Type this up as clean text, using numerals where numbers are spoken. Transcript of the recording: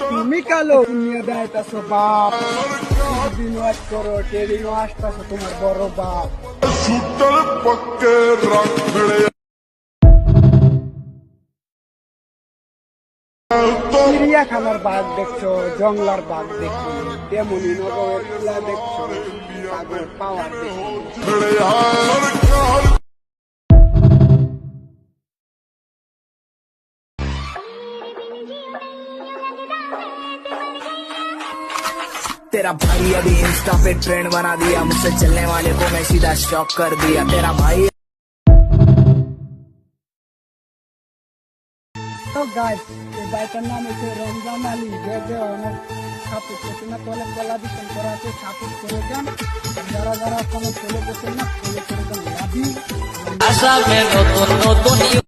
তুমি কালো নিয়ে দেয়তাছো বাপ, দিন ওয়াজ করো ট্রেডিংও আসতেছো তোমার বড় বাপ। চিড়িয়াখানার বাঘ দেখছো, জংলার বাঘ দেখছো, তেমনি নগরের ফুলা দেখছো, সাগর পাওয়ার দেখছো। तेरा भाई अभी इंस्टा पे ट्रेंड बना दिया, मुझसे चलने वाले को मैं सीधा शॉक कर दिया। तेरा भाई তো গাইস, এই বাইটার নাম হচ্ছে রমজান আলী। যে অনেক সাপোর্ট করছে না, তলে কলা দিচ্ছেন করা আছে, সাপোর্ট করে দেন। যারা যারা কোনো ফলো করছেন না, ফলো করে দেন। লাভি আশা में নতুন নতুন